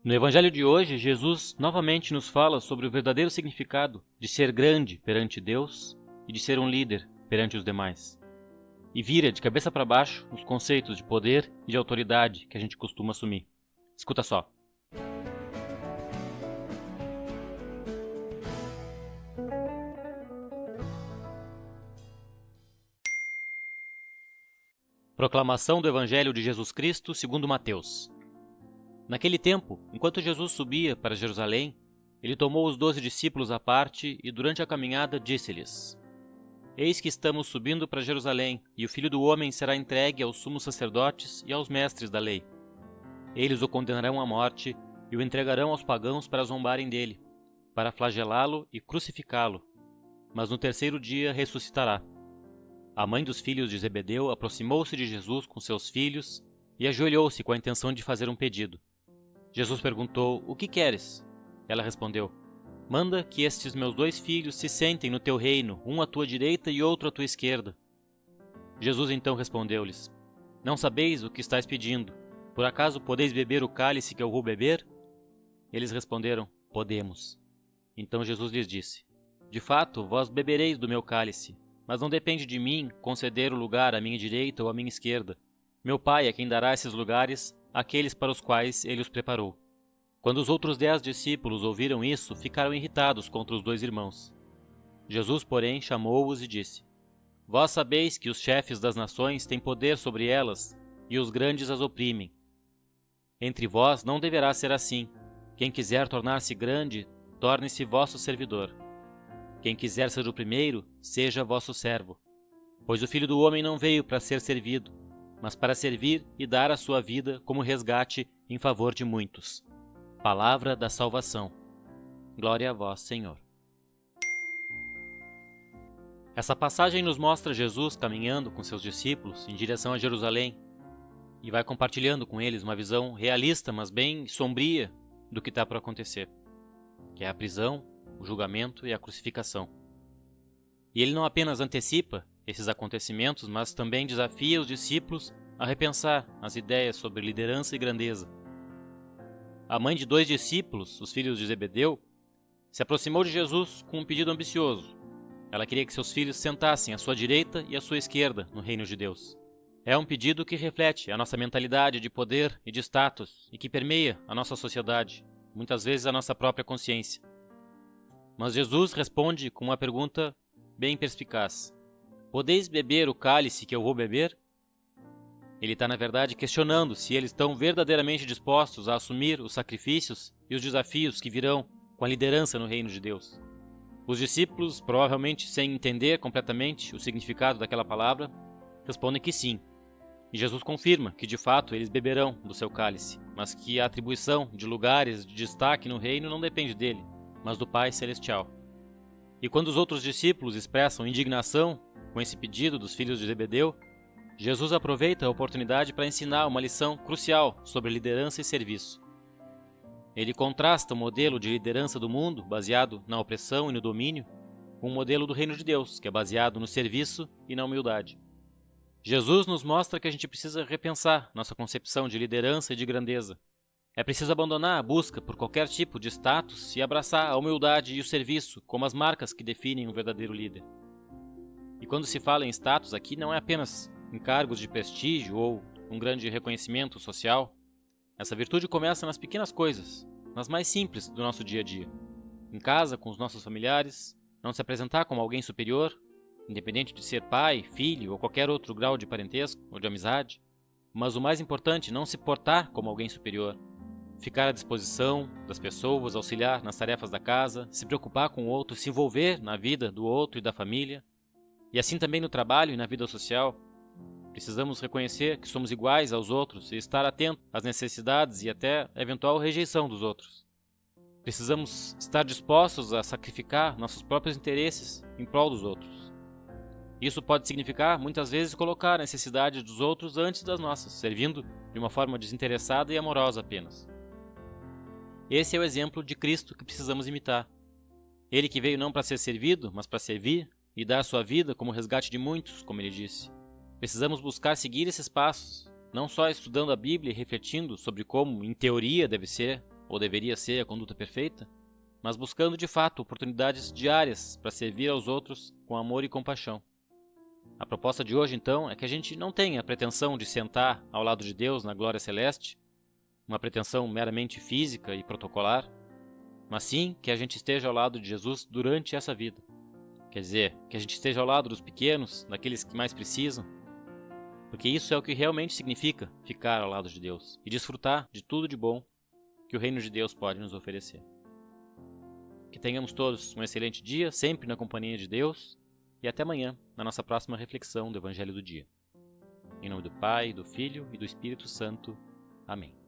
No Evangelho de hoje, Jesus novamente nos fala sobre o verdadeiro significado de ser grande perante Deus e de ser um líder perante os demais. E vira de cabeça para baixo os conceitos de poder e de autoridade que a gente costuma assumir. Escuta só. Proclamação do Evangelho de Jesus Cristo segundo Mateus. Naquele tempo, enquanto Jesus subia para Jerusalém, ele tomou os 12 discípulos à parte e durante a caminhada disse-lhes: Eis que estamos subindo para Jerusalém, e o Filho do Homem será entregue aos sumos sacerdotes e aos mestres da lei. Eles o condenarão à morte e o entregarão aos pagãos para zombarem dele, para flagelá-lo e crucificá-lo. Mas no terceiro dia ressuscitará. A mãe dos filhos de Zebedeu aproximou-se de Jesus com seus filhos e ajoelhou-se com a intenção de fazer um pedido. Jesus perguntou: O que queres? Ela respondeu: Manda que estes meus 2 filhos se sentem no teu reino, um à tua direita e outro à tua esquerda. Jesus então respondeu-lhes: Não sabeis o que estáis pedindo. Por acaso podeis beber o cálice que eu vou beber? Eles responderam: Podemos. Então Jesus lhes disse: De fato, vós bebereis do meu cálice, mas não depende de mim conceder o lugar à minha direita ou à minha esquerda. Meu Pai é quem dará esses lugares àqueles para os quais ele os preparou. Quando os outros 10 discípulos ouviram isso, ficaram irritados contra os 2 irmãos. Jesus, porém, chamou-os e disse: Vós sabeis que os chefes das nações têm poder sobre elas, e os grandes as oprimem. Entre vós não deverá ser assim. Quem quiser tornar-se grande, torne-se vosso servidor. Quem quiser ser o primeiro, seja vosso servo. Pois o Filho do Homem não veio para ser servido, mas para servir e dar a sua vida como resgate em favor de muitos. Palavra da salvação. Glória a vós, Senhor. Essa passagem nos mostra Jesus caminhando com seus discípulos em direção a Jerusalém e vai compartilhando com eles uma visão realista, mas bem sombria do que está para acontecer, que é a prisão, o julgamento e a crucificação. E ele não apenas antecipa esses acontecimentos, mas também desafia os discípulos a repensar as ideias sobre liderança e grandeza. A mãe de 2 discípulos, os filhos de Zebedeu, se aproximou de Jesus com um pedido ambicioso. Ela queria que seus filhos sentassem à sua direita e à sua esquerda no reino de Deus. É um pedido que reflete a nossa mentalidade de poder e de status e que permeia a nossa sociedade, muitas vezes a nossa própria consciência. Mas Jesus responde com uma pergunta bem perspicaz: Podeis beber o cálice que eu vou beber? Ele está, na verdade, questionando se eles estão verdadeiramente dispostos a assumir os sacrifícios e os desafios que virão com a liderança no reino de Deus. Os discípulos, provavelmente sem entender completamente o significado daquela palavra, respondem que sim. E Jesus confirma que, de fato, eles beberão do seu cálice, mas que a atribuição de lugares de destaque no reino não depende dele, mas do Pai Celestial. E quando os outros discípulos expressam indignação com esse pedido dos filhos de Zebedeu, Jesus aproveita a oportunidade para ensinar uma lição crucial sobre liderança e serviço. Ele contrasta o modelo de liderança do mundo, baseado na opressão e no domínio, com o modelo do reino de Deus, que é baseado no serviço e na humildade. Jesus nos mostra que a gente precisa repensar nossa concepção de liderança e de grandeza. É preciso abandonar a busca por qualquer tipo de status e abraçar a humildade e o serviço como as marcas que definem um verdadeiro líder. E quando se fala em status aqui, não é apenas em cargos de prestígio ou um grande reconhecimento social. Essa virtude começa nas pequenas coisas, nas mais simples do nosso dia a dia. Em casa, com os nossos familiares, não se apresentar como alguém superior, independente de ser pai, filho ou qualquer outro grau de parentesco ou de amizade. Mas o mais importante, não se portar como alguém superior. Ficar à disposição das pessoas, auxiliar nas tarefas da casa, se preocupar com o outro, se envolver na vida do outro e da família. E assim também no trabalho e na vida social. Precisamos reconhecer que somos iguais aos outros e estar atento às necessidades e até a eventual rejeição dos outros. Precisamos estar dispostos a sacrificar nossos próprios interesses em prol dos outros. Isso pode significar, muitas vezes, colocar a necessidade dos outros antes das nossas, servindo de uma forma desinteressada e amorosa apenas. Esse é o exemplo de Cristo que precisamos imitar. Ele que veio não para ser servido, mas para servir e dar sua vida como resgate de muitos, como ele disse. Precisamos buscar seguir esses passos, não só estudando a Bíblia e refletindo sobre como, em teoria, deve ser, ou deveria ser a conduta perfeita, mas buscando de fato oportunidades diárias para servir aos outros com amor e compaixão. A proposta de hoje, então, é que a gente não tenha a pretensão de sentar ao lado de Deus na glória celeste, uma pretensão meramente física e protocolar, mas sim que a gente esteja ao lado de Jesus durante essa vida. Quer dizer, que a gente esteja ao lado dos pequenos, daqueles que mais precisam, porque isso é o que realmente significa ficar ao lado de Deus e desfrutar de tudo de bom que o reino de Deus pode nos oferecer. Que tenhamos todos um excelente dia, sempre na companhia de Deus, e até amanhã, na nossa próxima reflexão do Evangelho do Dia. Em nome do Pai, do Filho e do Espírito Santo. Amém.